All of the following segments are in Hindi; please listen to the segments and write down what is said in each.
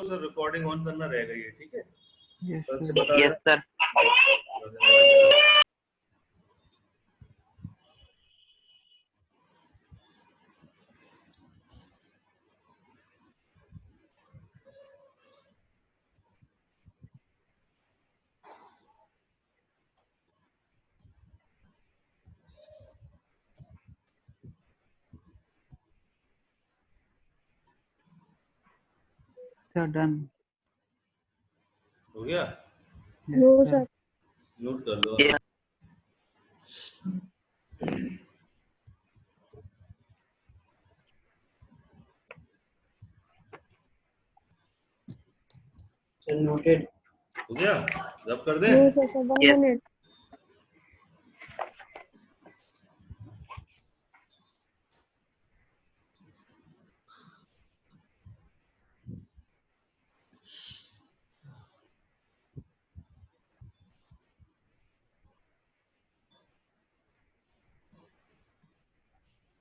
तो सर रिकॉर्डिंग ऑन करना रहेगा ये, ठीक है? कल से यस बता देना। सर। सर डन हो गया? No sir. नोट कर लो। नोटेड। हो गया? रब कर दे। No sir, 1 minute.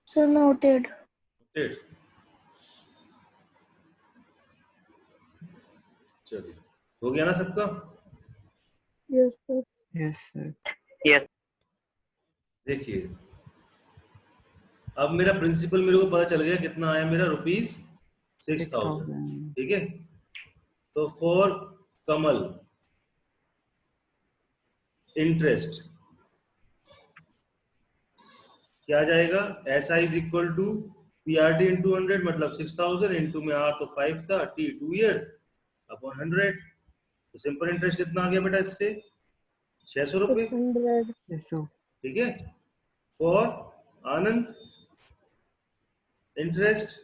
Sir noted. Noted. चलिए, हो गया ना सबका? Yes sir. Yes sir. Yes. देखिए, अब मेरा प्रिंसिपल मेरे को पता चल गया कितना आया मेरा, ₹6,000, ठीक है? तो फॉर कमल इंटरेस्ट क्या आ जाएगा? SI is equal to PRT into 100, मतलब 6,000 इंटू में R तो 5 था, T 2 ईयर अपॉन 100। तो सिंपल इंटरेस्ट कितना आ गया बेटा इससे? 600 रुपए, 600। ठीक है? फॉर आनंद interest,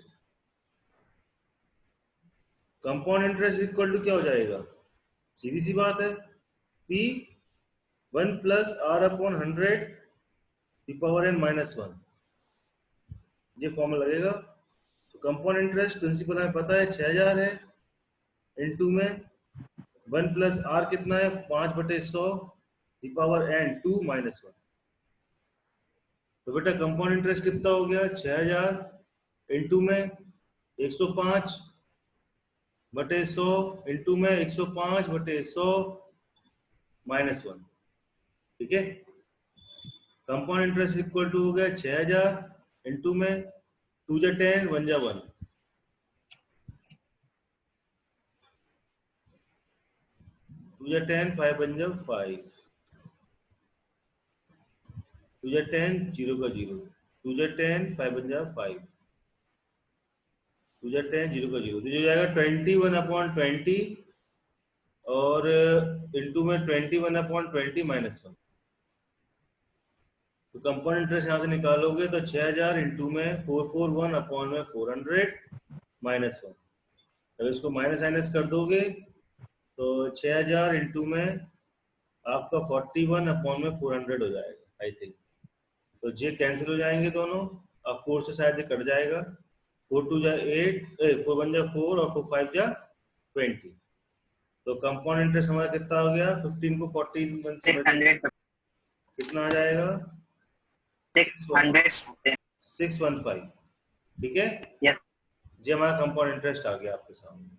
compound interest equal to क्या हो जाएगा? सीधी सी बात है, P 1 plus R upon 100 the power n minus 1, ये फॉर्मूला लगेगा। तो कंपाउंड इंटरेस्ट प्रिंसिपल हमें पता है 6,000 है, इनटू में 1 प्लस R कितना है? 5/100 दी पावर n 2 माइनस 1। तो बेटा कंपाउंड इंटरेस्ट कितना हो गया? 6,000 इनटू में 105/100 इनटू में 105/100 माइनस 1, ठीक है? कंपाउंड इंटरेस्ट इक्वल टू हो गया 6,000 इनटू में 2 जा 10 1 जा 1, 2 जा 10 5 1 जा 5, 2 जा 10 0 का 0, 2 जा 10 5 1 जा 5, 2 जा 10 0 का 0, तो जो जाएगा 21/20 और इनटू में 21/20 माइनस 1। तो कंपाउंड इंटरेस्ट यहाँ से निकालोगे तो 6,000 इंटू में 441 अपॉन में 400 माइनस 1। अगर इसको माइनस माइनस कर दोगे तो 6,000 इंटू में आपका 41 अपॉन में 400 हो जाएगा, आई थिंक। तो जे कैंसिल हो जाएंगे दोनों, अब 4 से शायद कट जाएगा, 4 2 जा 8, 4 1 जा 4 और 4 5 जा 20। तो कंपाउंड इंटरेस्ट हमारा कितना हो गया? 15 को 14 से कितना आ जाएगा? 615, ठीक है? यस। ये हमारा कंपाउंड इंटरेस्ट आ गया आपके सामने,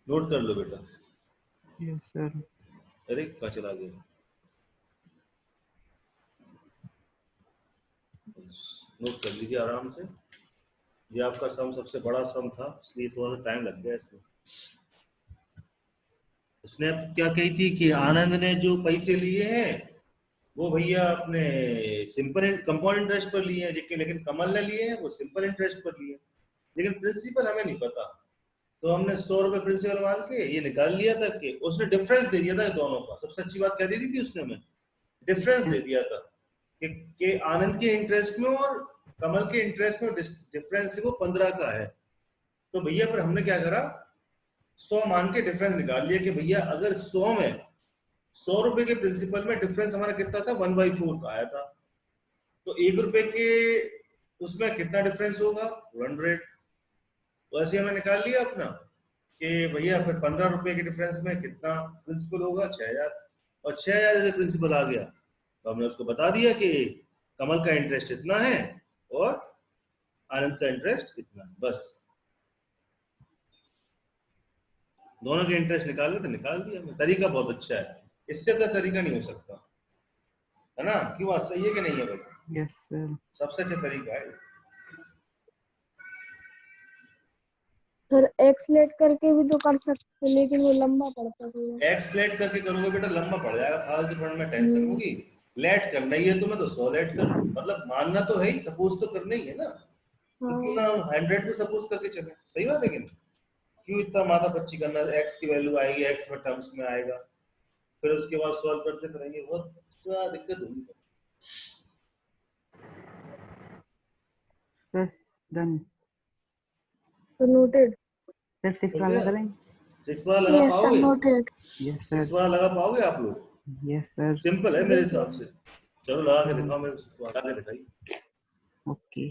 नोट कर लो बेटा। Yes sir. अरे कहाँ चला गया? नोट कर लीजिए आराम से। ये आपका सम सबसे बड़ा सम था, इसलिए थोड़ा सा टाइम लग गया इसमें। उसने क्या कही थी कि आनंद ने जो पैसे लिए हैं वो भैया अपने सिंपल कंपाउंड इंटरेस्ट पर लिए हैं, लेकिन कमल ने लिए हैं वो सिंपल इंटरेस्ट पर लिए हैं। लेकिन प्रिंसिपल हमें नहीं पता, तो हमने 100 रुपए प्रिंसिपल मान के ये निकाल लिया था कि उसने डिफरेंस दे दिया था दोनों का। सबसे अच्छी बात क्या दी थी उसने? हमें डिफरेंस दे दिया था कि आनंद के इंटरेस्ट में और कमल के इंटरेस्ट में डिफरेंस वो 15 का है। तो भैया फिर हमने क्या करा, 100 मान के डिफरेंस निकाल लिया कि भैया अगर 100 में 100 रुपए के प्रिंसिपल में डिफरेंस हमारा कितना था? 1/4 का आया था। तो 1 रुपए के उसमें कितना डिफरेंस होगा? 400। तो ऐसे हमने निकाल लिया अपना कि भैया फिर 15 रुपए के डिफरेंस में कितना प्रिंसिपल होगा? 6,000। और 6,000 से प्रिंसिपल आ गया तो हमने उसको बता दिया कि कमल का इंटरेस्ट इतना है और आनंद का इंटरेस्ट इतना है, बस। दोनों के इंटरेस्ट निकाल तो निकाल दिया। तरीका बहुत अच्छा है, इससे अच्छा तरीका नहीं हो सकता, है ना? क्यों, बात सही है कि नहीं है भाई? Yes sir. सबसे अच्छा तरीका है। सर एक्सलेट करके भी तो कर सकते हैं, लेकिन वो लंबा पड़ता है थोड़ा। एक्सलेट करके करोगे बेटा लंबा पड़ जाएगा, फालतू पढ़ने में टेंशन हम्म, होगी। लेट करना ही है तुम्हें तो 100 लेट कर लो, मतलब मानना तो है ही, सपोज तो करना ही है ना। तो क्यों हाँ। ना 100 को सपोज करके चले, सही बात है कि नहीं? क्यों इतना माथा पच्ची करना, एक्स की वैल्यू आएगी, एक्स में टर्म्स में आएगा, फिर उसके बाद सॉल्व करते करेंगे, बहुत क्या दिक्कत होगी। Sir done. तो नोटेड। सर 6 हो वाला गया? करें? 6 बार लगा यस सर, पाओगे? नोटेड। Yes 6 sir. बार लगा पाओगे आप लोग? Yes sir. सिंपल है मेरे हिसाब से। चलो लगा के हाँ। दिखाओ मेरे को, 6 बार लगा के दिखाइए। ओके।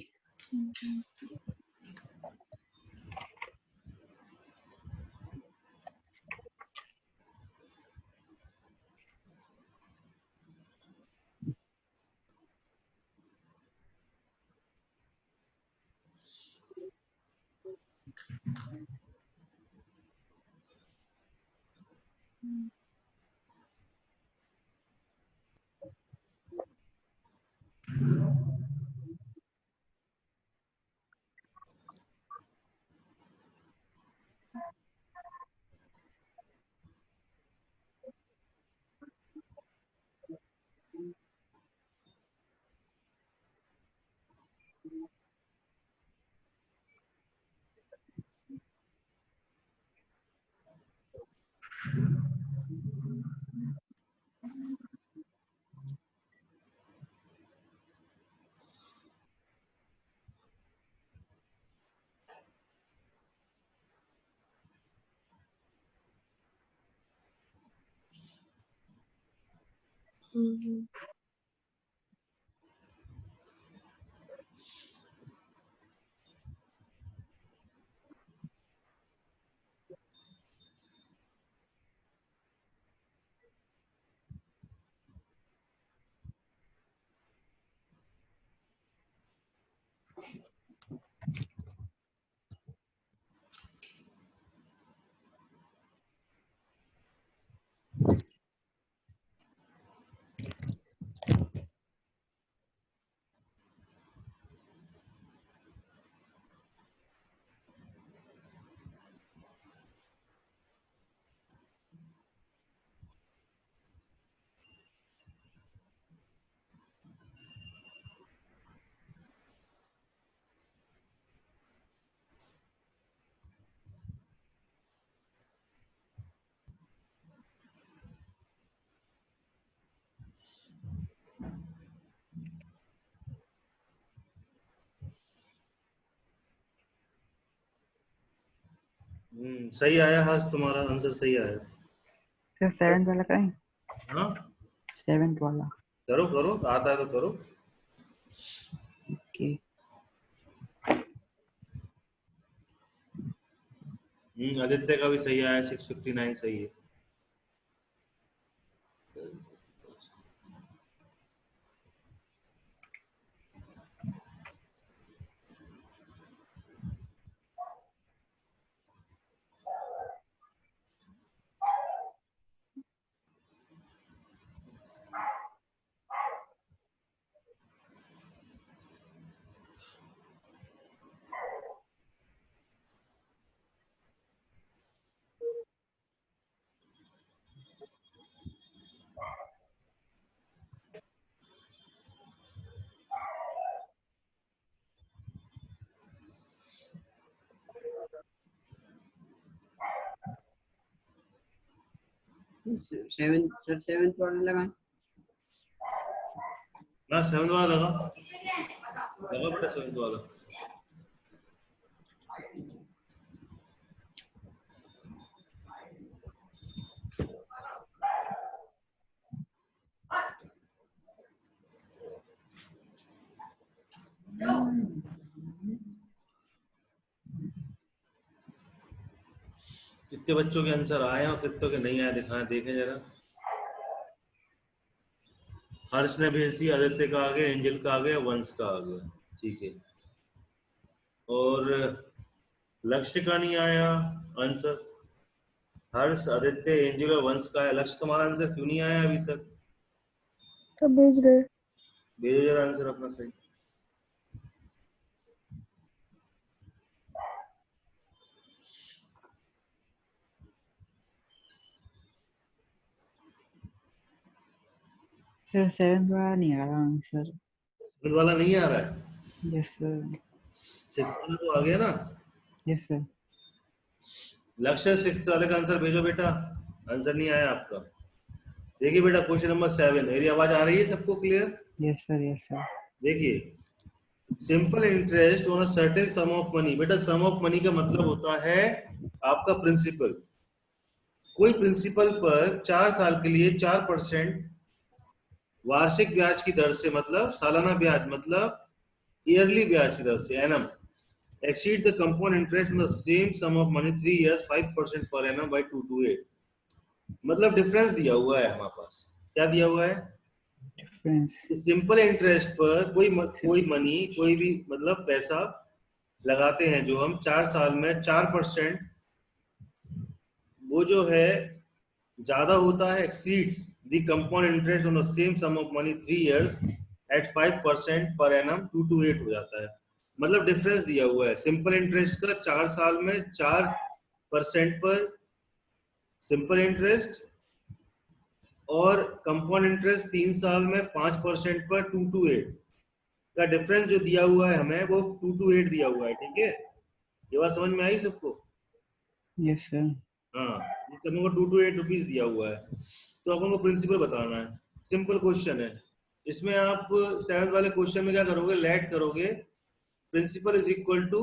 हम्म, सही आया, हाँ तुम्हारा आंसर सही आया। सर 7 वाला करें? हाँ 7 वाला। करो करो, आता है तो करो। ओके। आदित्य का भी सही आया, 659 सही है। सेवन वाला लगाएं। ना 7 वाला लगा, लगा बेटा 7 वाला। कितने बच्चों के आंसर आए हैं और कितनों के नहीं आए, दिखाएं, देखें जरा। हर्ष ने भेज दिया, आदित्य का आ गया, एंजल का आ गया, वंश का आ गया, ठीक है। और लक्ष्य का नहीं आया आंसर। हर्ष, आदित्य, एंजल और वंश का है। लक्ष्य, तुम्हारा आंसर क्यों नहीं आया अभी तक? तो भेज रहे। भेजो जरा आंसर अपना सही। सर 7 वाला नहीं आ रहा आंसर। 7 वाला नहीं आ रहा है? Yes sir. 6 वाला तो आ गया ना। Yes sir. लक्ष्य, 6 वाले का आंसर भेजो बेटा। आंसर नहीं आया आपका। देखिए बेटा, क्वेश्चन नंबर 7। मेरी आवाज आ रही है सबको clear? Yes sir. Yes sir. देखिए, simple interest on a certain sum of money. बेटा, सम ऑफ मनी का मतलब होता है आपका प्रिंसिपल। कोई प्रिंसिपल पर 4 साल के लिए 4% वार्षिक ब्याज की दर से, मतलब सालाना ब्याज, मतलब ईयरली ब्याज की दर से, annum, exceed the compound interest on the same sum of money 3 years 5% per annum by 228। मतलब डिफरेंस दिया हुआ है हमारे पास। क्या दिया हुआ है? डिफरेंस। सिंपल इंटरेस्ट पर कोई मनी, कोई भी मतलब पैसा लगाते हैं जो हम 4 साल में 4%, वो जो है ज्यादा होता है, exceeds the compound interest on the same sum of money 3 years at 5% per annum 228 हो जाता है। मतलब डिफरेंस दिया हुआ है सिंपल इंटरेस्ट का 4 साल में 4% पर सिंपल इंटरेस्ट, और कंपाउंड इंटरेस्ट 3 साल में 5% पर 228 का डिफरेंस जो दिया हुआ है हमें, वो 228 दिया हुआ है। ठीक है, ये बात समझ में आई सबको? Yes sir. हाँ, ये अपन को 228 रुपीज दिया हुआ है, तो अपन को प्रिंसिपल बताना है। सिंपल क्वेश्चन है। इसमें आप 7th वाले क्वेश्चन में क्या करोगे? लेट करोगे, प्रिंसिपल इज इक्वल टू,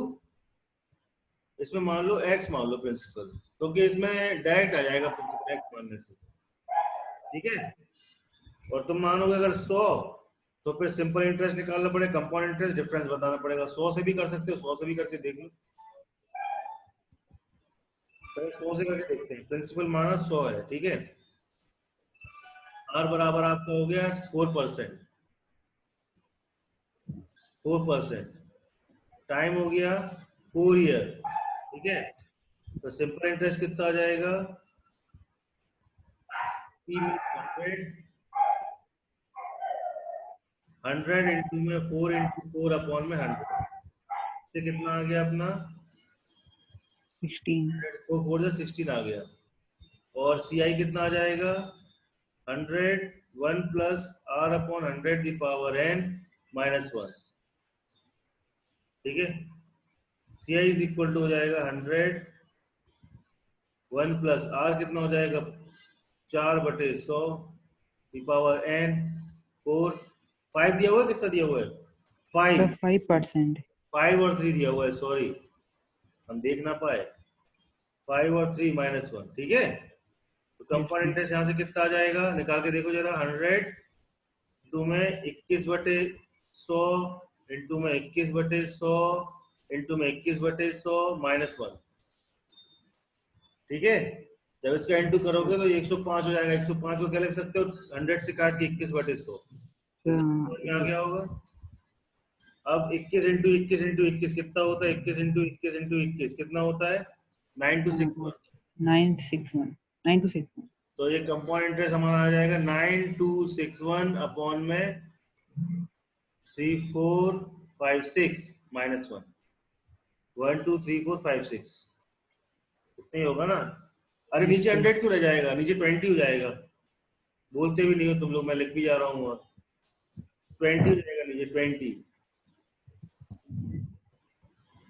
इसमें मान लो x मान लो प्रिंसिपल, क्योंकि इसमें डायरेक्ट आ जाएगा प्रिंसिपल x मानने से। ठीक है, और तुम मानोगे अगर 100, तो फिर सिंपल इंटरेस्ट निकालना पड़ेगा, कंपाउंड इंटरेस्ट डिफरेंस बताना पड़ेगा। 100 से भी कर सकते हो, 100 से भी करके देख लो। 100 से करके देखते हैं। प्रिंसिपल माना 100 है। ठीक है, r बराबर आपका हो गया 4%। 4%, टाइम हो गया 4 ईयर। ठीक है, तो सिंपल इंटरेस्ट कितना आ जाएगा? P means 100 इंटू में 4 इंटू 4 अपॉन में 100 से कितना आ गया अपना? 16। 4 से 16 आ गया। और CI कितना आ जाएगा? 100 1 plus r upon 100 the power n minus 1। ठीक है, CI इज इक्वल टू हो जाएगा 100 1 प्लस r कितना हो जाएगा? 4/100 दी पावर n 4। 5 दिया हुआ है, कितना दिया हुआ है? 5। सर 5%। 5 और 3 दिया हुआ है, सॉरी हम देख ना पाए। 5 और 3 माइनस 1। ठीक है, तो कंपाउंड इंटरेस्ट यहाँ से कितना आ जाएगा? निकाल के देखो जरा। 100 इंटू में 21/100 इंटू में 21/100 इंटू में 21/100 माइनस 1। ठीक है, जब इसका इंटू करोगे तो 105 हो जाएगा। 105 को क्या लिख सकते हो? 100 से काट के 21/100 आ गया होगा। अब 21 इंटू 21 इंटू 21 कितना होता है? 21 इंटू 21 इंटू 21 कितना होता है? 9261। 961 9261। तो ये कंपाउंड इंटरेस्ट हमारा आ जाएगा 9261 अपॉन में 3456 माइनस 1। 1 2 3 4 5 6 इतना ही होगा ना? अरे नीचे 100 क्यों रह जाएगा? नीचे 20 हो जाएगा। बोलते भी नहीं हो तुम लोग, मैं लिख भी जा रहा हूँ। 20 हो जाएगा नीचे, 20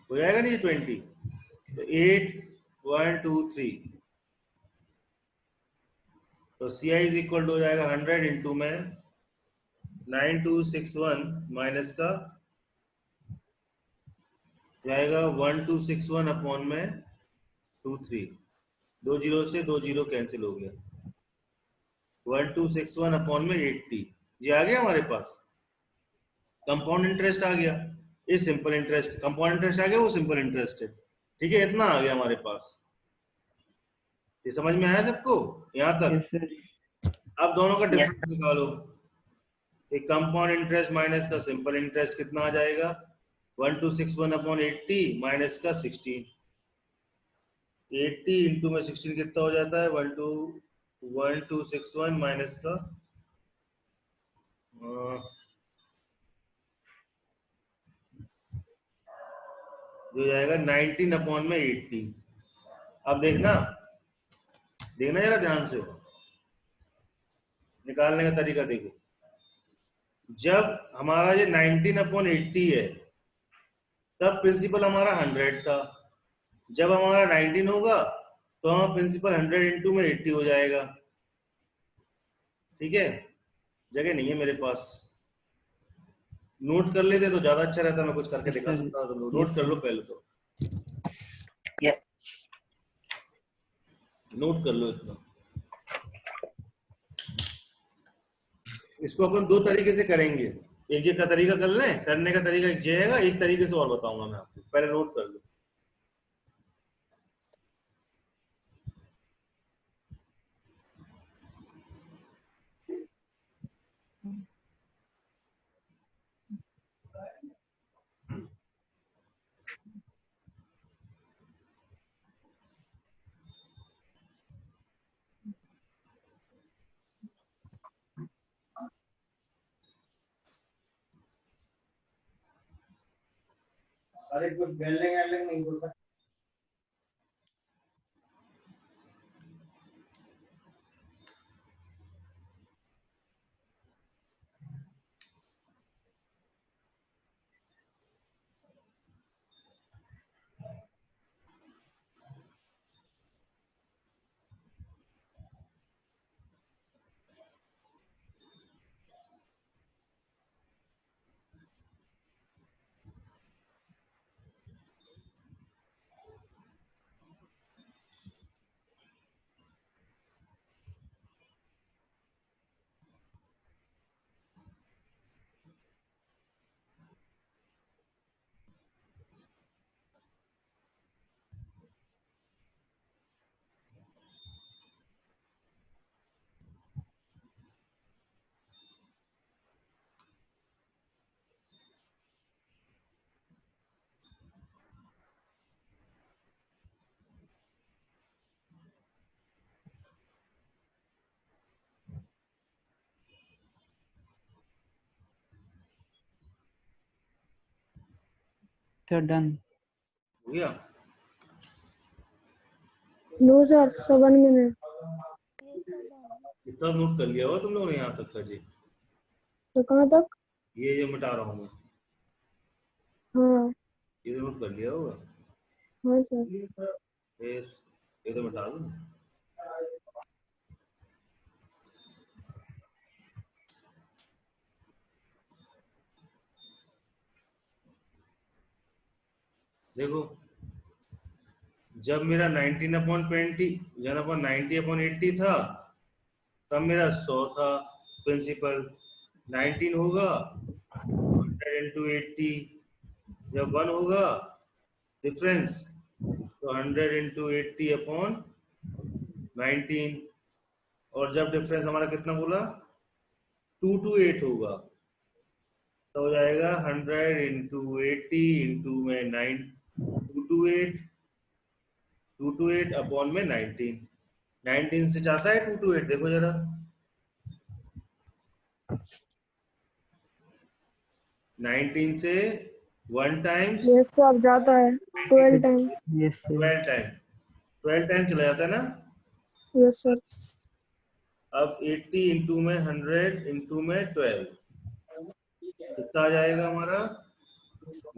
हो जाएगा नीचे 20। तो 8 1 2 3, तो CI इज इक्वल टू हो जाएगा 100 इंटू में 9261 माइनस का जाएगा 1261 अपॉन में 23। 2 जीरो से 2 जीरो कैंसिल हो गया। 1261 अपॉन में 80। ये आ गया हमारे पास। कंपाउंड इंटरेस्ट आ गया, ये सिंपल इंटरेस्ट। कंपाउंड इंटरेस्ट आ गया, वो सिंपल इंटरेस्ट है। ठीक है, इतना आ गया हमारे पास। ये समझ में आया सबको यहाँ तक? Yes sir. अब दोनों का डिफरेंस निकालो। एक कंपाउंड इंटरेस्ट माइनस का सिंपल इंटरेस्ट कितना आ जाएगा? 1261 अपॉन 80 माइनस का 16। 80 इंटू में 16 कितना हो जाता है? 1261 माइनस का जो जाएगा 19 अपॉन में 80। अब देखना देखना जरा ध्यान से, निकालने का तरीका देखो। जब हमारा ये 19 अपॉन 80 है तब प्रिंसिपल हमारा 100 था। जब हमारा 19 होगा तो हमारा प्रिंसिपल 100 इंटू में 80 हो जाएगा। ठीक है, जगह नहीं है मेरे पास, नोट कर लेते तो ज्यादा अच्छा रहता, मैं कुछ करके दिखा Yes, sir. सकता तो नोट कर लो पहले तो। नोट कर लो इतना। इसको अपन दो तरीके से करेंगे, एक ये का तरीका कर लें, करने का तरीका एक ये है, एक तरीके से और बताऊंगा मैं आपको, पहले नोट कर लो। अरे कुछ बेलने नहीं बोल सकते। Sir, done. हो गया? No sir 7 minute. इतना नोट कर लिया होगा तुम लोगों ने यहाँ तक का जी? तो कहाँ तक? ये मिटा रहा हूँ मैं, हाँ ये तो नोट कर लिया होगा। हाँ सर। फिर ये तो मिटा दूँ। देखो, जब मेरा 19 अपॉन 20 जन अपॉन 90 अपॉन 80 था तब मेरा 100 था प्रिंसिपल। 19 होगा 100 इंटू 80, जब 1 होगा डिफरेंस तो 100 इंटू 80 अपॉन 19, और जब डिफरेंस हमारा कितना बोला 2 to 8 होगा तो हो जाएगा 100 इंटू 80 इंटू में 9 2 to 8 अपॉन में 19। 19 से जाता है 2 to 8, देखो जरा। 19 से 1 टाइम्स यस सर जाता है 12 टाइम। Yes, sir. 12 टाइम चला जाता है ना। Yes sir. अब 80 इंटू में 100 इंटू में 12 कितना आ जाएगा हमारा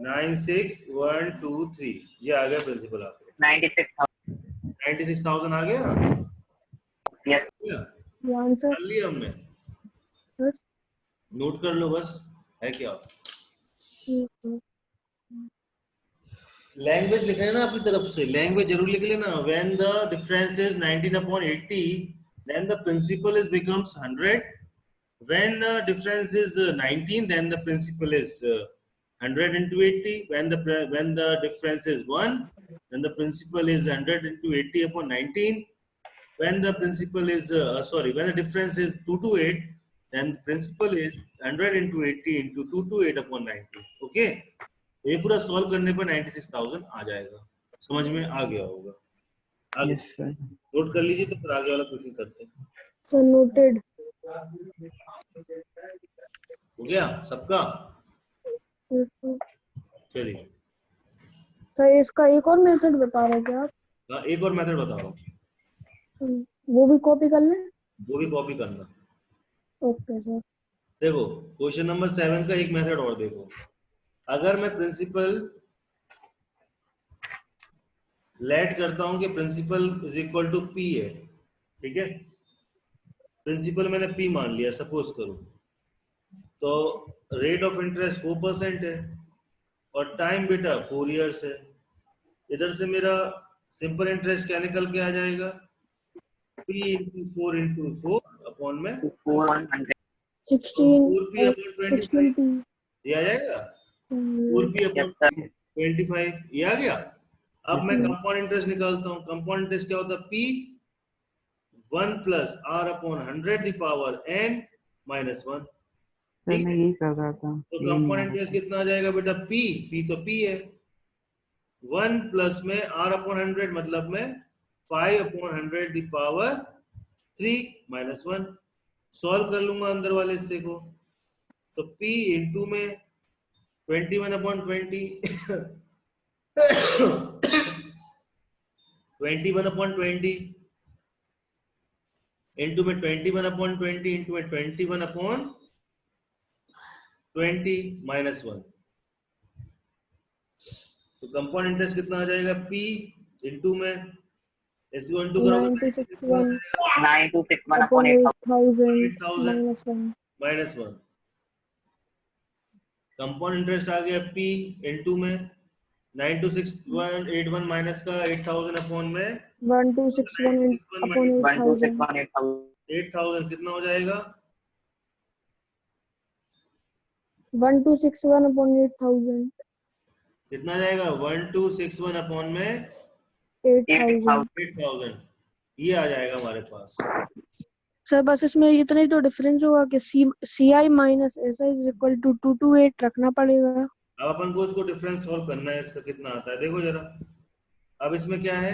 96123। ये आ गया प्रिंसिपल आपको 96,000 आ गया ना। ये आंसर। कर लिया हमने, यस। नोट कर लो बस, है क्या। लैंग्वेज लिख रहे हैं ना अपनी तरफ से, लैंग्वेज जरूर लिख लेना। When the difference is 19 upon 80 then the principal is becomes 100. When difference is 19 then the principal is 100 into 80. When the difference is 1 then the principal is 100 into 80 upon 19. When the principal is when the difference is 2 to 8 then the principal is 100 into 80 into 2 to 8 upon 19. Okay, ये पूरा सॉल्व करने पर 96,000 आ जाएगा। समझ में आ गया होगा। आगे यस सर। नोट कर लीजिए, तो फिर आगे वाला क्वेश्चन करते हैं। Sir noted. हो गया सबका? सर चलिए, इसका एक और मेथड बता रहे थे आप? हाँ एक और मेथड बता रहा हूँ, वो भी कॉपी कर लें? वो भी कॉपी करना। Okay sir. देखो क्वेश्चन नंबर 7 का एक मेथड और देखो। अगर मैं प्रिंसिपल लेट करता हूं कि principal is equal to P है, ठीक है, प्रिंसिपल मैंने पी मान लिया सपोज करो, तो रेट ऑफ इंटरेस्ट 4% है और टाइम बेटा 4 इयर्स है। इधर से मेरा सिंपल इंटरेस्ट क्या निकल के आ जाएगा? पी इंटू 4 अपॉन में 16 4p अपॉन 25 16p। ये आ जाएगा, 4p अपॉन 25 ये आ गया। अब मैं कंपाउंड इंटरेस्ट निकालता हूँ। कंपाउंड इंटरेस्ट क्या होता है? P 1 plus R upon 100 the power n minus 1। Sir मैं यही कर रहा था, तो यही नहीं आ कंपाउंड रहा इंटरेस्ट था। कितना आ जाएगा बेटा? P तो P है, 1 प्लस में R अपॉन 100 मतलब में 5 upon 100 the power 3 minus 1। Solve कर लूंगा अंदर वाले हिस्से को, तो P इंटू में 21 अपॉन 20 21 अपॉन 20 इंटू में 21 अपॉन 20 इंटू में 21 अपॉन 20 माइनस 1। तो कंपाउंड इंटरेस्ट कितना आ जाएगा? P इंटू में इसको इंटू करोगे 961 9261 upon upon 8000 8000 minus 1। Minus 1। Compound interest आ गया P इंटू में 92681 माइनस का 8000 अपॉन में 1261 अपॉन 8000। 8000 कितना हो जाएगा? 1261 अपॉन 8000। कितना आ जाएगा? 1261 अपॉन में 8000। 8000 ये आ जाएगा हमारे पास। सर बस इसमें इतना ही तो डिफरेंस होगा कि C I minus S I is equal to 228 रखना पड़ेगा। अब अपन को इसको डिफरेंस सॉल्व करना है, इसका कितना आता है देखो जरा। अब इसमें क्या है?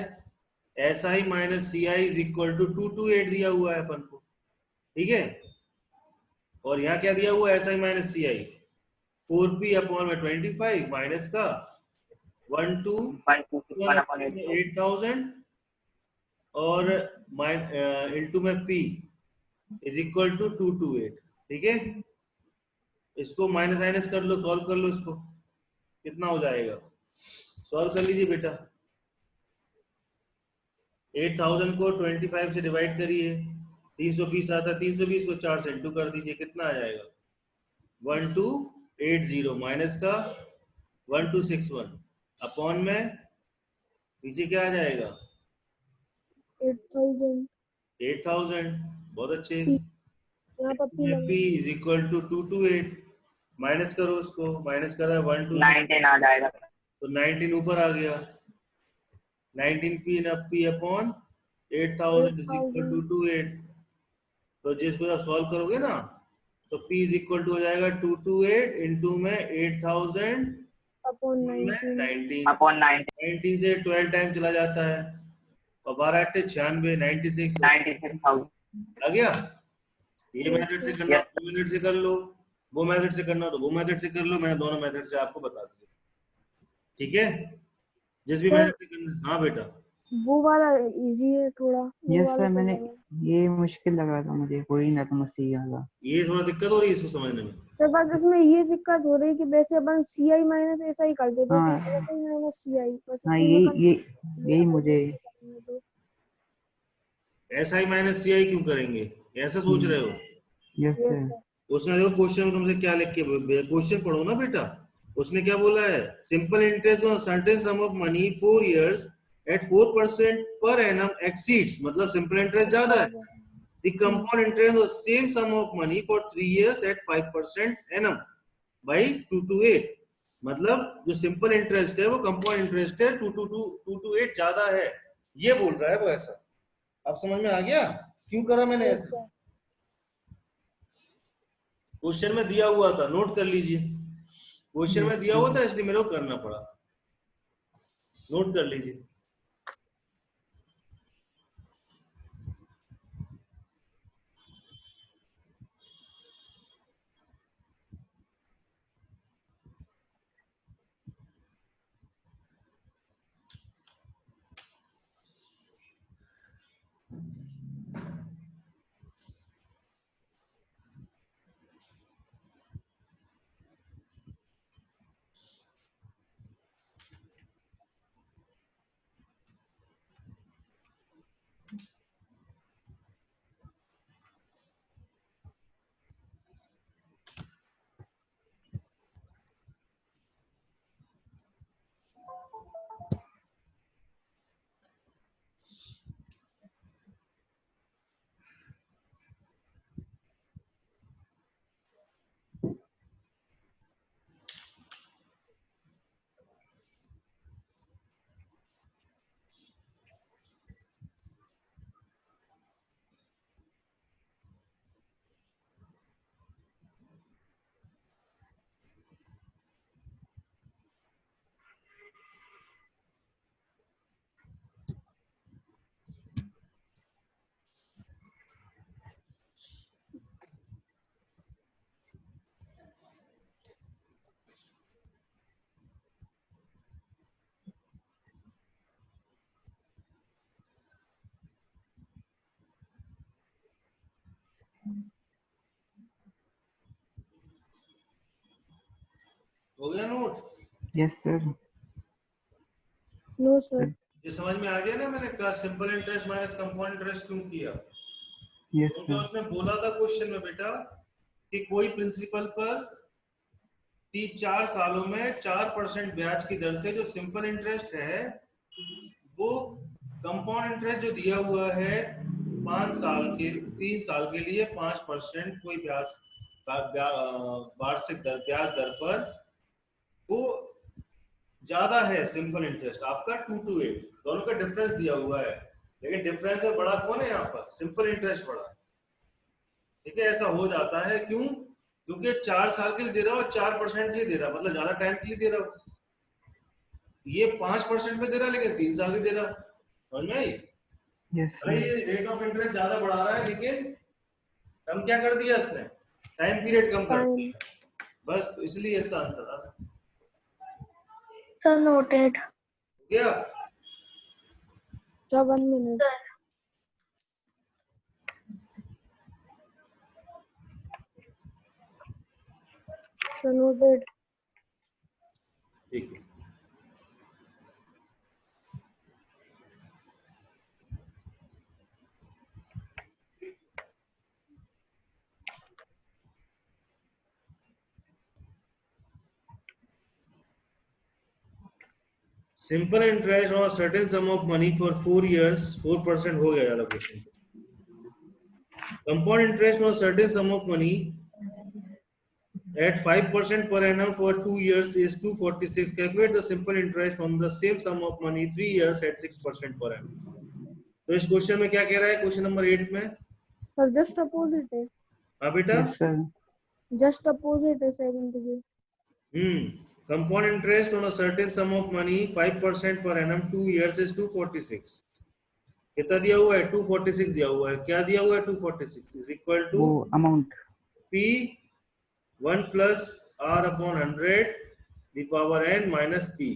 S I minus C I is equal to 228 दिया हुआ है अपन को, ठीक है, और यहाँ क्या दिया हुआ है? S I minus C I 4p upon में 25 माइनस का 121 upon 8000 और इंटू में p इज इक्वल टू 228, ठीक है। इसको माइनस माइनस कर लो, सॉल्व कर लो, इसको कितना हो जाएगा? सॉल्व कर लीजिए बेटा। 8000 को 25 से डिवाइड करिए, 320 आता है, 320 को 4 से इंटू कर दीजिए, कितना आ जाएगा? 1280 माइनस का 1261 अपॉन में नीचे क्या आ जाएगा? 8000। 8000। बहुत अच्छे। यहाँ पर p p is equal to 228 minus करो, उसको माइनस करा 19 आ जाएगा। तो 19 ऊपर आ गया, 19p upon 8000 is equal to 28। तो जिसको आप सॉल्व करोगे ना, तो p इज इक्वल टू हो जाएगा 228 इंटू में 8000 अपॉन में 19 upon 19 19 से 12 टाइम चला जाता है और 12 8 96 96,000 आ गया। ये मेथड से करना, Yes. वो मेथड से कर लो, वो मेथड से करना तो वो मेथड से कर लो, मैंने दोनों मेथड से आपको बता दिया, ठीक है। जिस भी मेथड से करना। हाँ बेटा, वो वाला इजी है थोड़ा, वो यस वाला सर, मैंने सही है। ये मुश्किल लग रहा था मुझे, कोई ना तो मुझसे ही आ गया। ये थोड़ा दिक्कत हो रही है इसको समझने में। तो बस इसमें ये दिक्कत हो रही है कि वैसे अपन सी आई माइनस ऐसा ही करते थे, हाँ ऐसा ही माइनस सी आई, बस हाँ, उसी में यही मुझे। ऐसा ही माइनस सी आई क्यों करेंगे, ऐसा सोच रहे हो? Yes yes sir. सर। उसने देखो क्वेश्चन में तुमसे क्या लिख के, क्वेश्चन पढ़ो ना बेटा। उसने क्या बोला है? Simple interest on certain sum of money 4 years at 4% per annum exceeds, मतलब सिंपल इंटरेस्ट ज्यादा है। The compound interest on same sum of money for 3 years at 5% annum by 228, मतलब जो सिंपल इंटरेस्ट है वो कंपाउंड इंटरेस्ट है 228 ज्यादा है, ये बोल रहा है वो ऐसा। अब समझ में आ गया क्यों करा मैंने यस ऐसा? सर। क्वेश्चन में दिया हुआ था, नोट कर लीजिए, क्वेश्चन में दिया हुआ था इसलिए मेरे को करना पड़ा, नोट कर लीजिए। हो गया note? Yes sir. No sir. ये समझ में आ गया ना, मैंने कहा simple interest minus compound interest क्यों किया? यस क्योंकि सर। उसने बोला था क्वेश्चन में बेटा कि कोई प्रिंसिपल पर 4 सालों में 4% ब्याज की दर से जो सिंपल इंटरेस्ट है वो कंपाउंड इंटरेस्ट जो दिया हुआ है 3 साल के लिए 5% कोई ब्याज वार्षिक दर ब्याज दर पर, वो ज्यादा है सिंपल इंटरेस्ट आपका 2 to 8, दोनों का डिफरेंस दिया हुआ है, लेकिन डिफरेंस में बड़ा कौन है यहाँ पर? सिंपल इंटरेस्ट बड़ा। ठीक है, ऐसा हो जाता है क्यों? क्योंकि 4 साल के लिए दे रहा हो, 4% के लिए दे रहा, मतलब ज्यादा टाइम के लिए दे रहा हो। ये 5% पे दे रहा लेकिन 3 साल के दे रहा, समझ में आई? यस अरे सर। ये रेट ऑफ इंटरेस्ट ज्यादा बढ़ा रहा है लेकिन कम क्या कर दिया इसने? टाइम पीरियड कम कर टाइम। दिया, बस तो इसलिए इतना अंतर आ रहा है। Sir noted. क्या? Sir 1 minute. Sir noted. ठीक है। Simple interest on certain sum of money for 4 years, 4% हो गया वाला question. Compound interest on certain sum of money at 5% per annum for 2 years is 246. Calculate the simple interest on the same sum of money 3 years at 6% per annum. तो इस क्वेश्चन में क्या कह रहा है? क्वेश्चन नंबर 8 में सर जस्ट अपोजिट है। हाँ बेटा, यस सर। जस्ट अपोजिट है 70। compound interest on a certain sum of money 5% per annum 2 years is 246. कितना दिया हुआ है? 246 दिया हुआ है। क्या दिया हुआ है? 246 is equal to वो amount P 1 plus R upon 100 the power n minus P.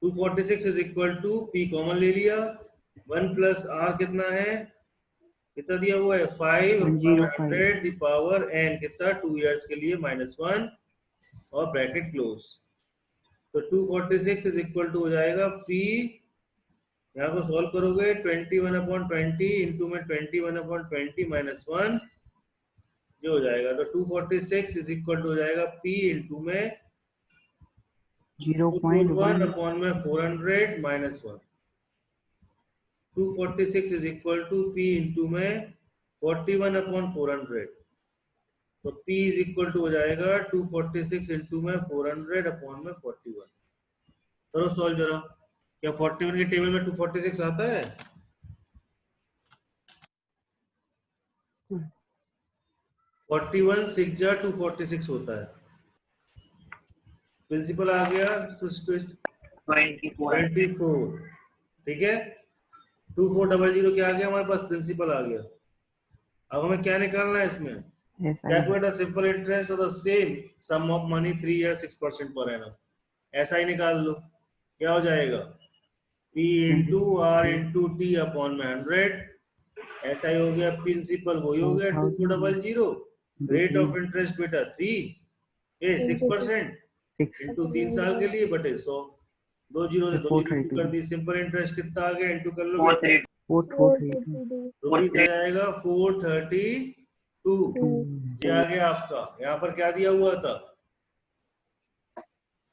246 is equal to P common ले लिया, 1 plus R कितना है? कितना दिया हुआ है? 5 upon 100 the power n कितना? 2 years के लिए -1 और ब्रैकेट क्लोज। तो 246 is equal to हो जाएगा P, यहाँ को सॉल्व करोगे 21/20 इंटू में 21/20 -1 जो हो जाएगा, तो 246 is equal to हो जाएगा P इंटू में 0.1 अपॉन में 400 -1। 246 is equal to P into में 41/400, तो P is equal to हो जाएगा 246 इंटू में 400 अपॉन में 41। करो सॉल्व जरा, क्या 41 के टेबल में 246 आता है? 41 6 जा 246 होता है। प्रिंसिपल आ गया 24 24, ठीक है। 2400 क्या आ गया हमारे पास? प्रिंसिपल आ गया। अब हमें क्या निकालना है इसमें? Calculate the simple interest of the same sum of money 3 years 6% per annum. ऐसा ही निकाल लो, क्या हो जाएगा? P into R into T upon में 100, ऐसा ही हो गया प्रिंसिपल, वही हो गया 2400, रेट ऑफ इंटरेस्ट बेटा 6% 6 इंटू 3 साल के लिए बटे 100, 2 जीरो से 2 जीरो 432 कर दी, सिंपल इंटरेस्ट कितना आ गया, इंटू कर लो 432 432 रुपीज आ जाएगा 432, ये आ गया आपका। यहाँ पर क्या दिया हुआ था,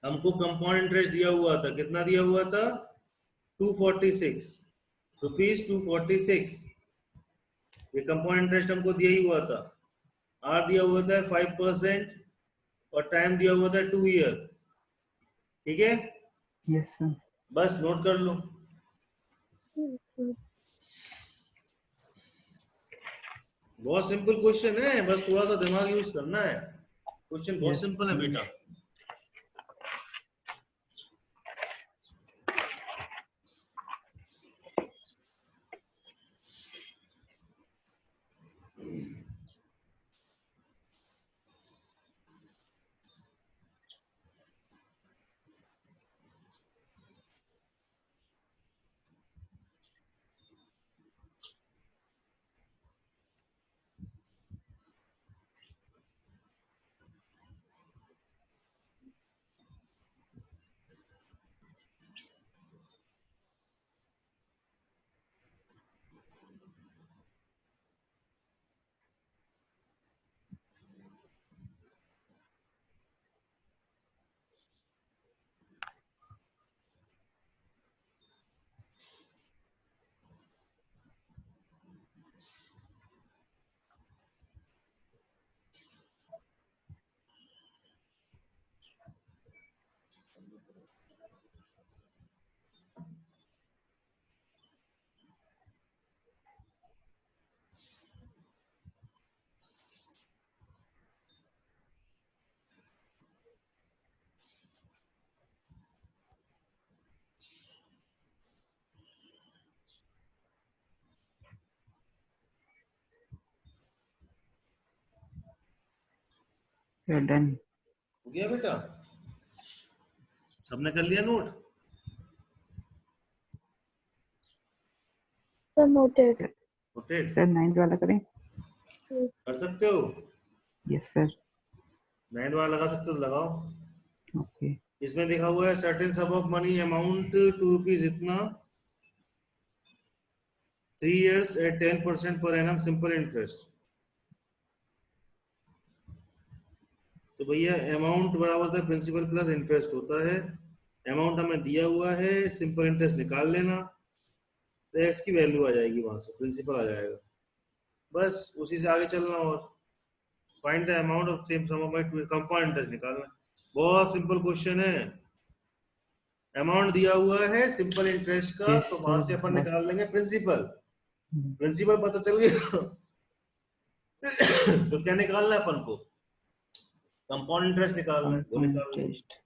हमको कंपाउंड इंटरेस्ट दिया हुआ था, कितना दिया हुआ था, 246 रुपीज 246, ये कंपाउंड इंटरेस्ट हमको दिया ही हुआ था। आर दिया हुआ था 5% और टाइम दिया हुआ था 2 ईयर। ठीक है, यस सर बस नोट कर लो। बहुत सिंपल क्वेश्चन है, बस थोड़ा सा दिमाग यूज करना है, क्वेश्चन बहुत Yes, सिंपल है बेटा। वी आर डन हो गया बेटा, सबने कर लिया note? Sir noted. Noted sir 9 वाला करें कर सकते हो, यस सर 9 वाला लगा सकते हो तो लगाओ। ओके इसमें लिखा हुआ है certain sum of money amount 2 rupees इतना, 3 years at 10% per annum simple interest. तो भैया अमाउंट बराबर था प्रिंसिपल प्लस इंटरेस्ट होता है, अमाउंट हमें दिया हुआ है, सिंपल इंटरेस्ट निकाल लेना, तो एक्स की वैल्यू आ जाएगी, वहां से प्रिंसिपल आ जाएगा, बस उसी से आगे चलना और find the amount of same sum of my compound interest निकालना। बहुत सिंपल क्वेश्चन है, अमाउंट दिया हुआ है सिंपल इंटरेस्ट का, Yes, तो वहां से sir. अपन निकाल लेंगे प्रिंसिपल, Hmm. प्रिंसिपल पता चल गया तो क्या निकालना है अपन को, कंपाउंड इंटरेस्ट निकालना है, वो निकाल लो। Test.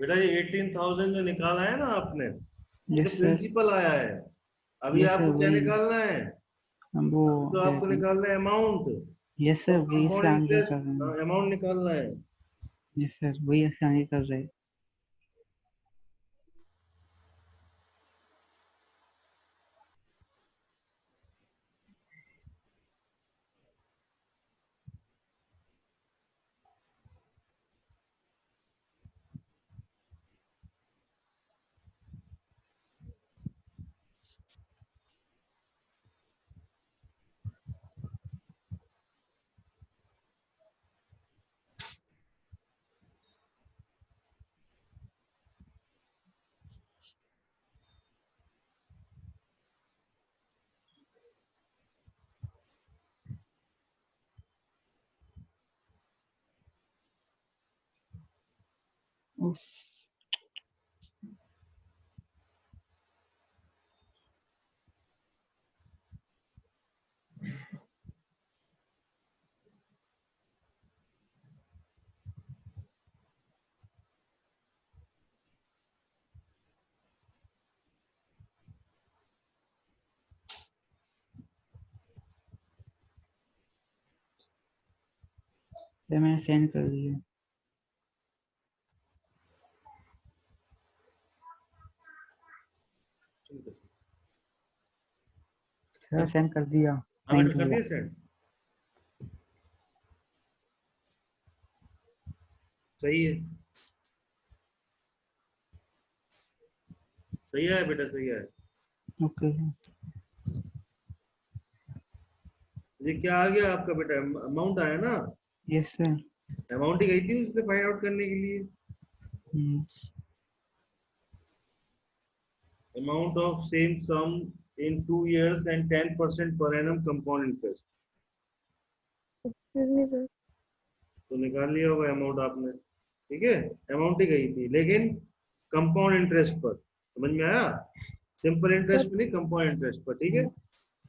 बेटा ये 18,000 जो निकाला है ना आपने, ये यस तो सर, प्रिंसिपल आया है। अभी यस सर आपको क्या वही निकालना है? हम वो तो आपको निकालना है अमाउंट यस सर और वही इससे कंपाउंड आगे इंटरेस्ट कर रहे हैं। अमाउंट निकालना है। यस सर वही इससे आगे कर रहे हैं। उफ, सर मैंने सेंड कर दिया। सर सेंड कर दिया। हाँ बेटा 90 कर वाला। दिया सेंड। सही है, सही है बेटा, सही है। ओके ये क्या आ गया आपका बेटा? अमाउंट आया ना? Yes sir. अमाउंट ही गई थी उसने फाइंड आउट करने के लिए। Amount of same sum in 2 years and 10% per annum compound interest। Excuse me, sir. तो निकाल लिया होगा अमाउंट आपने, ठीक है। अमाउंट ही गई थी लेकिन कंपाउंड इंटरेस्ट पर, समझ में आया? सिंपल इंटरेस्ट पर नहीं, कंपाउंड इंटरेस्ट पर, ठीक है।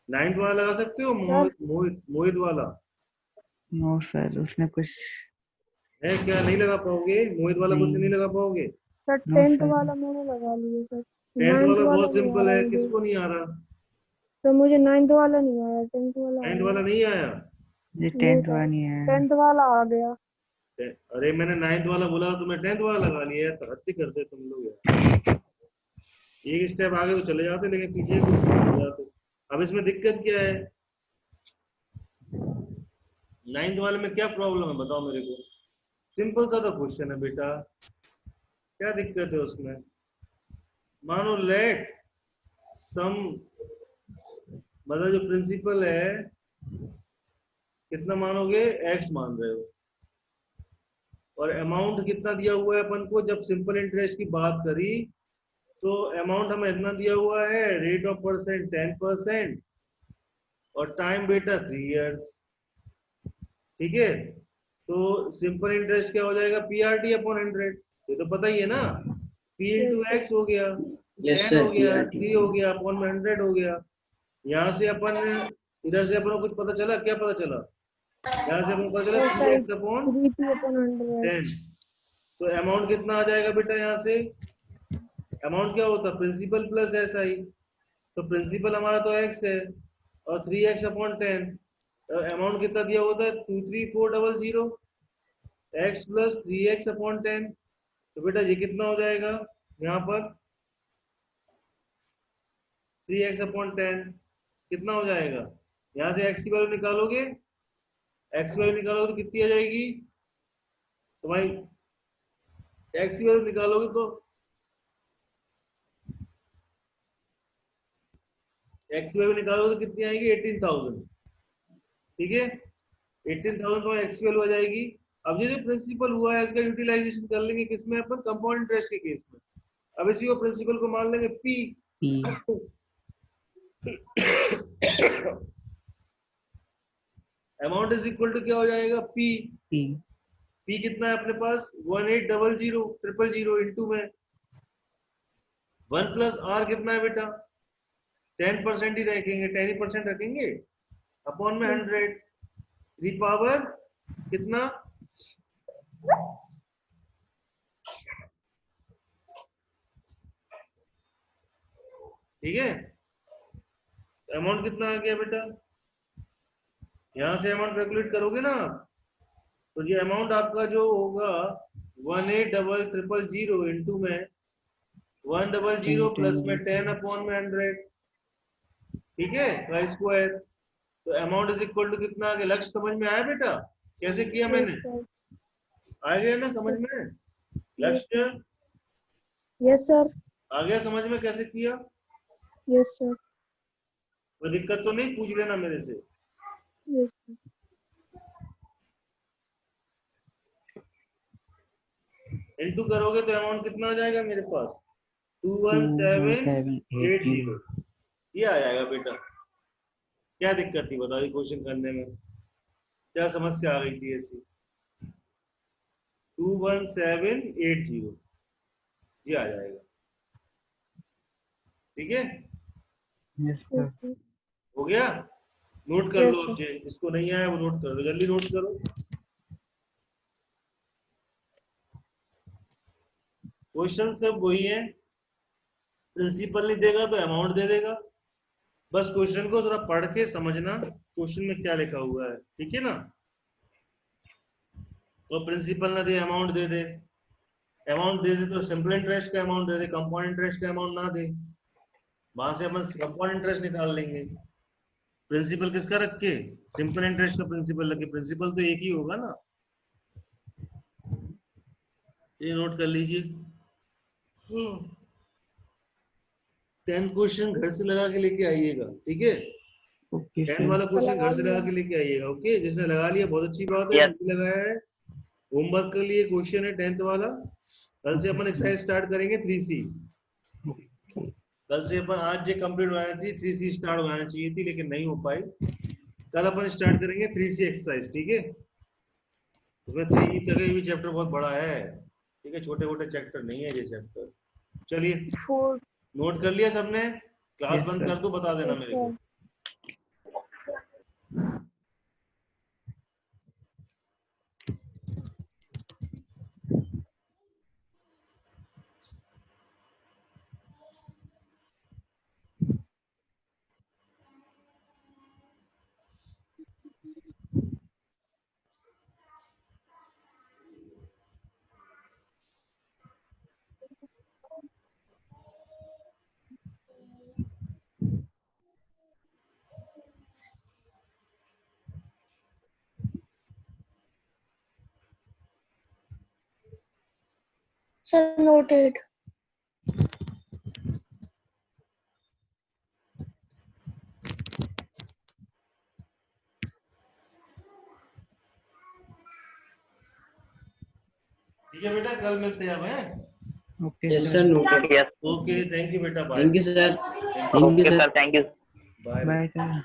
9th वाला लगा सकते हो, मोहित वाला नो सर उसने कुछ है क्या? नहीं लगा पाओगे? मोहित वाला कुछ नहीं लगा पाओगे? Sir no 10th sir. वाला मैंने लगा लिया सर। 10th 9th वाला वाला बहुत नहीं आ सिंपल रहा है, मुझे। किसको नहीं आ रहा? तो मुझे 9th वाला नहीं आया, 10th वाला आ 9th गया। वाला नहीं आया? ये नहीं 10th सर, वाला नहीं है। 10th वाला आ गया। अरे मैंने 9th वाला बोला, तुम्हें 10th वाला लगा लिया है। तरक्की करते तुम लोग यार, एक स्टेप आगे तो चले जाते लेकिन पीछे कुछ चले जाते। अब इसमें दिक्कत क्या है? 9th वाले में क्या प्रॉब्लम है बताओ मेरे को? सिंपल सा तो क्वेश्चन है बेटा, क्या दिक्कत है उसमें? मानो लेट सम, मतलब जो प्रिंसिपल है कितना मानोगे? x मान रहे हो, और अमाउंट कितना दिया हुआ है अपन को? जब सिंपल इंटरेस्ट की बात करी तो अमाउंट हमें इतना दिया हुआ है, रेट ऑफ परसेंट 10% और टाइम बेटा 3 years, ठीक है। तो सिंपल इंटरेस्ट क्या हो जाएगा? पीआरटी अपॉन 100, ये तो पता ही है ना। P Yes, into sir. X हो गया, Yes, 10 sir, हो गया, PRT. 3 हो गया, अपॉन में 100 हो गया। यहाँ से अपन, इधर से अपन को कुछ पता चला? क्या पता चला? यहाँ से अपन को पता चला Yes, 3x sir. Upon 3p/100. 10। तो अमाउंट कितना आ जाएगा बेटा? यहाँ से अमाउंट क्या होता? Principal plus S I. तो प्रिंसिपल हमारा तो x है और 3x अपॉन 10। अमाउंट कितना दिया होता है? 23400 x प्लस 3x अपॉन 10। तो बेटा ये कितना हो जाएगा यहाँ पर? 3x अपॉन 10 कितना हो जाएगा? यहाँ से x की वैल्यू निकालोगे, x की वैल्यू निकालोगे तो कितनी आ जाएगी तुम्हारी? x की वैल्यू निकालोगे तो x की वैल्यू निकालोगे तो कितनी आएगी? 18,000, ठीक है। 18,000 तो x की वैल्यू आ जाएगी। अब ये जो प्रिंसिपल हुआ है इसका यूटिलाइजेशन कर लेंगे किसमें? अपन कंपाउंड इंटरेस्ट के केस में। अब इसी को प्रिंसिपल को मान लेंगे p। P amount is equal to क्या हो जाएगा? p। पी p कितना है अपने पास? 1800 इंटू में 1 प्लस r कितना है बेटा? 10% ही रखेंगे, 10% रखेंगे अपॉन में 100 दी पावर कितना? ठीक है, अमाउंट कितना आ गया बेटा, यहां से अमाउंट कैलकुलेट करोगे ना आप, तो ये अमाउंट आपका जो होगा 180000 इंटू में 100 प्लस में 10/100, ठीक है, का स्क्वायर, तो अमाउंट इज इक्वल टू कितना आ गया, लक्ष्य समझ में आया बेटा, कैसे किया मैंने, आ गया ना समझ में, लक्ष्य यस सर, आ गया समझ में कैसे किया, यस सर, कोई दिक्कत तो नहीं, पूछ लेना मेरे से। यस इनटू करोगे तो अमाउंट कितना आ जाएगा मेरे पास, 21780, ये आ जाएगा बेटा। क्या दिक्कत थी बताओ क्वेश्चन करने में, क्या समस्या आ गई थी ऐसी, 21780 ये आ जाएगा, ठीक है, यस सर। हो गया, नोट कर Yes, लो, sir. इसको नहीं आया वो नोट कर लो, जल्दी नोट करो। क्वेश्चन सब वही है, प्रिंसिपल नहीं देगा तो अमाउंट दे देगा, बस क्वेश्चन को थोड़ा पढ़ के समझना क्वेश्चन में क्या लिखा हुआ है, ठीक है ना, तो प्रिंसिपल ना दे अमाउंट दे दे, अमाउंट दे दे तो सिंपल इंटरेस्ट का अमाउंट दे दे, कंपाउंड इंटरेस्ट का अमाउंट ना दे, वहां से अपन कंपाउंड इंटरेस्ट निकाल लेंगे, प्रिंसिपल किसका रख के, सिंपल इंटरेस्ट का प्रिंसिपल रख के, प्रिंसिपल तो एक ही होगा ना, ये नोट कर लीजिए। 10 क्वेश्चन घर से लगा के लेके आइएगा, ठीक है, ओके 10 सर। वाला क्वेश्चन घर से लगा लगा के लेके आइएगा, ओके, जिसने लगा लिया बहुत अच्छी बात है, Yes. हमने लगाया है, होमवर्क के लिए क्वेश्चन है 10th वाला, कल से अपन एक्सरसाइज स्टार्ट करेंगे 3C, कल से अपन, आज जो कंप्लीट होनी थी 3C स्टार्ट होना चाहिए थी लेकिन नहीं हो पाई, कल अपन स्टार्ट करेंगे 3C एक्सरसाइज, ठीक है, उसमें 3 तक भी चैप्टर बहुत बड़ा है, ठीक है, छोटे छोटे चैप्टर नहीं है ये चैप्टर, चलिए 4. नोट कर लिया सबने, क्लास Yes, बंद sir. कर दो, बता देना मेरे को। Sir, noted. ठीक है बेटा, कल मिलते हैं हम, हैं, okay Yes, sir. sir. Noted. Yes. Okay, thank you बेटा, bye, Thank you, sir. Thank you, Okay, sir. sir. Thank you. Bye. Bye sir.